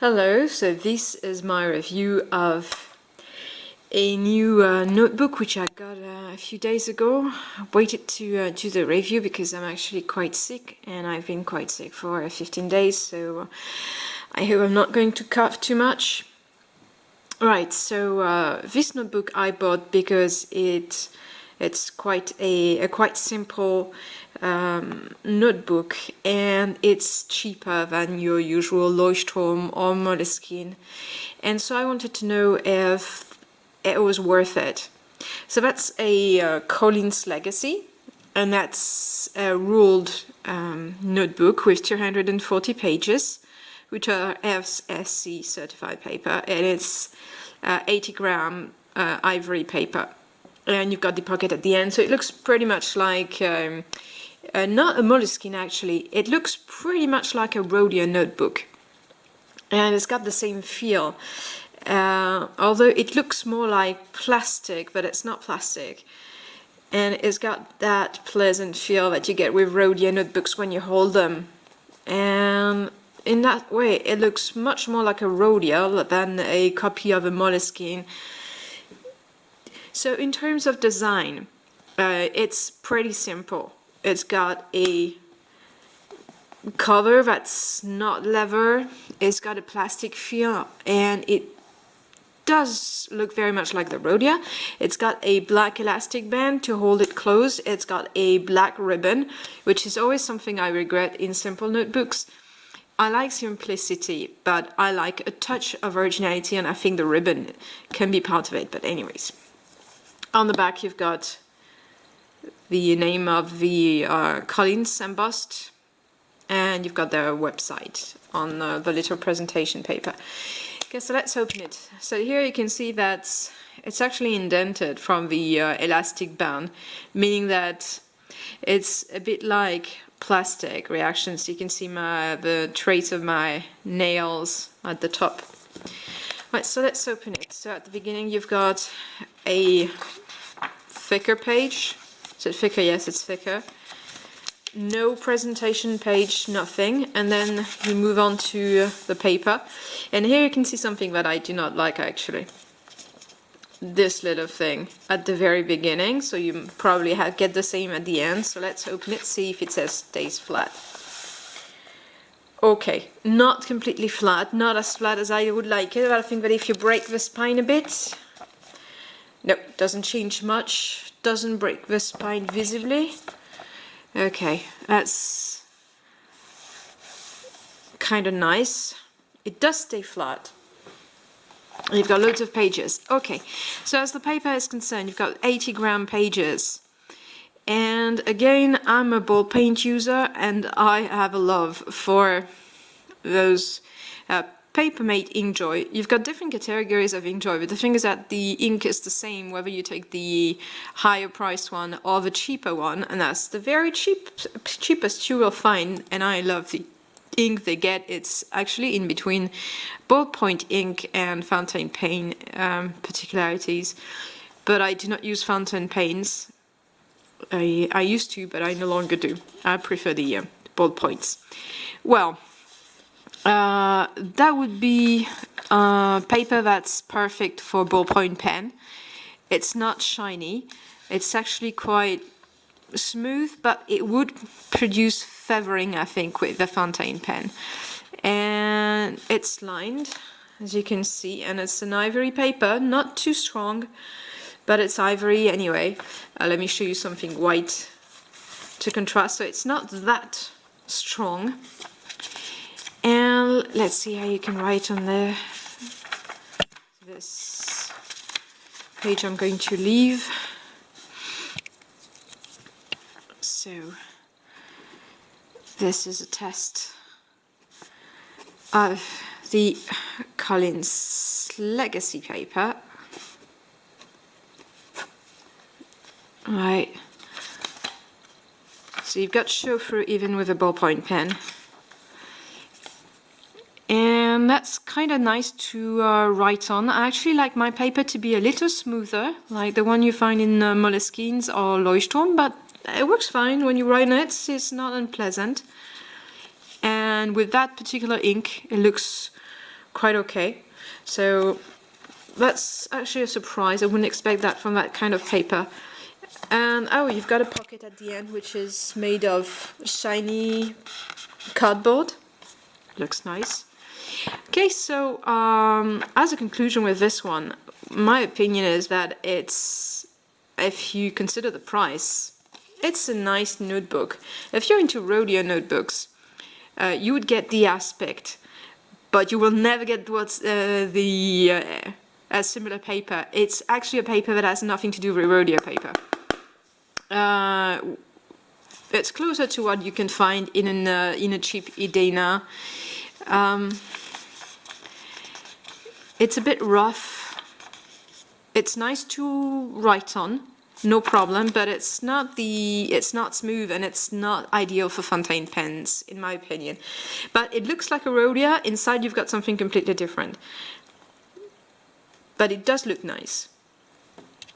Hello, so this is my review of a new notebook which I got a few days ago. I waited to do the review because I'm actually quite sick and I've been quite sick for 15 days, so I hope I'm not going to cough too much. Right, so this notebook I bought because it's quite a quite simple notebook, and it's cheaper than your usual Leuchtturm or Moleskine, and so I wanted to know if it was worth it. So that's a Collins Legacy, and that's a ruled notebook with 240 pages, which are FSC certified paper, and it's 80-gram ivory paper. And you've got the pocket at the end, so it looks pretty much like not a Moleskine actually. It looks pretty much like a Rhodia notebook, and it's got the same feel. Although it looks more like plastic, but it's not plastic. And it's got that pleasant feel that you get with Rhodia notebooks when you hold them. And in that way, it looks much more like a Rhodia than a copy of a Moleskine. So in terms of design, it's pretty simple. It's got a cover that's not leather, it's got a plastic feel, and it does look very much like the Rhodia. It's got a black elastic band to hold it closed. It's got a black ribbon, which is always something I regret in simple notebooks. I like simplicity, but I like a touch of originality, and I think the ribbon can be part of it. But anyways, on the back you've got the name of the Collins embossed, and you've got their website on the little presentation paper. Okay, so let's open it. So here you can see that it's actually indented from the elastic band, meaning that it's a bit like plastic reactions. You can see the trace of my nails at the top. Right, so let's open it. So at the beginning you've got a thicker page. Is it thicker? Yes, it's thicker. No presentation page, nothing. And then you move on to the paper. And here you can see something that I do not like actually. This little thing at the very beginning. So you probably get the same at the end. So let's open it, see if it says stays flat. Okay, not completely flat, not as flat as I would like it, but I think that if you break the spine a bit, no, doesn't change much, doesn't break the spine visibly. Okay, that's kind of nice. It does stay flat. You've got loads of pages. Okay, so as the paper is concerned, you've got 80-gram pages. And again, I'm a ball paint user, and I have a love for those paper-made Inkjoy. You've got different categories of Inkjoy, but the thing is that the ink is the same whether you take the higher priced one or the cheaper one, and that's the very cheapest you will find. And I love the ink they get. It's actually in between ballpoint ink and fountain pen particularities, but I do not use fountain pens. I used to, but I no longer do. I prefer the ballpoints. Well, that would be paper that's perfect for ballpoint pen. It's not shiny. It's actually quite smooth, but it would produce feathering, I think, with the fountain pen. And it's lined, as you can see, and it's an ivory paper, not too strong, but it's ivory anyway. Let me show you something white to contrast. So it's not that strong. And let's see how you can write on there. This page I'm going to leave. So this is a test of the Collins Legacy paper. Right. So you've got show through even with a ballpoint pen. And that's kind of nice to write on. I actually like my paper to be a little smoother, like the one you find in Moleskines or Leuchtturm, but it works fine when you write on it. It's not unpleasant. And with that particular ink, it looks quite okay. So that's actually a surprise. I wouldn't expect that from that kind of paper. And oh, you've got a pocket at the end, which is made of shiny cardboard. Looks nice. Okay, so as a conclusion with this one, my opinion is that it's, if you consider the price, it's a nice notebook. If you're into Rhodia notebooks, you would get the aspect, but you will never get what's a similar paper. It's actually a paper that has nothing to do with Rhodia paper. It's closer to what you can find in a cheap Idena. It's a bit rough. It's nice to write on, no problem, but it's not smooth, and it's not ideal for fountain pens, in my opinion. But it looks like a Rhodia. Inside you've got something completely different. But it does look nice.